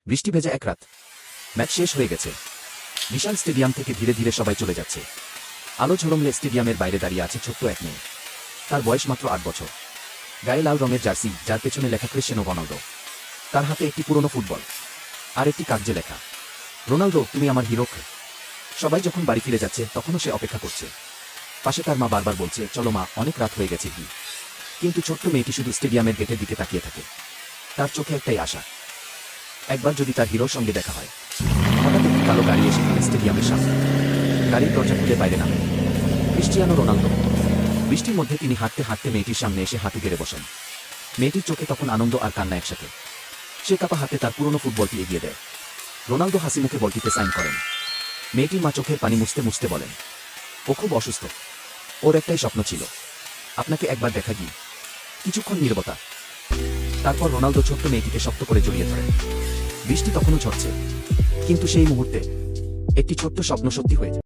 বৃষ্টি ভেজা এক রাত। ম্যাচ শেষ হয়ে গেছে। বিশাল স্টেডিয়াম থেকে ধীরে ধীরে সবাই চলে যাচ্ছে। আলো ঝলমলে স্টেডিয়ামের বাইরে দাঁড়িয়ে আছে ছোট্ট এক মেয়ে। তার বয়স মাত্র 8 বছর। গায়ে লাল রঙের জার্সি, যার পেছনে লেখা ক্রিশ্চিয়ানো রোনালদো। তার হাতে একটি পুরনো ফুটবল আর একটি কাগজে লেখা, রোনালদো তুমি আমার হিরো। সবাই যখন বাড়ি ফিরে যাচ্ছে তখনও সে অপেক্ষা করছে। পাশে তার মা বারবার বলছে, চলো মা, অনেক রাত হয়ে গেছে। কিন্তু ছোট্ট মেয়েটি শুধু স্টেডিয়ামের গেটের দিকে তাকিয়ে থাকে। তার চোখে একটাই আশা, একবার যদি তার হিরোর সঙ্গে দেখা হয়। হঠাৎ একটি কালো গাড়ি এসে থামে স্টেডিয়ামের সামনে। গাড়ির দরজা খুলে বাইরে নামে ক্রিশ্চিয়ানো রোনালদো। বৃষ্টির মধ্যে তিনি হাঁটতে হাঁটতে মেয়েটির সামনে এসে হাঁটু গেড়ে বসেন। মেয়েটির চোখে তখন আনন্দ আর কান্না একসাথে। সে কাপা হাতে তার পুরনো ফুটবলটি এগিয়ে দেয়। রোনালদো হাসি মুখে বলটিতে সাইন করেন। মেয়েটির মা চোখের পানি মুছতে মুছতে বলেন, ও খুব অসুস্থ, ওর একটাই স্বপ্ন ছিল আপনাকে একবার দেখা। গিয়ে কিছুক্ষণ নীরবতা। তারপর রোনালদো ছোট্ট মেয়েটিকে শক্ত করে জড়িয়ে ধরেন। বৃষ্টি তখনও ঝরছে, কিন্তু সেই মুহূর্তে একটি ছোট্ট স্বপ্ন সত্যি হয়ে যায়।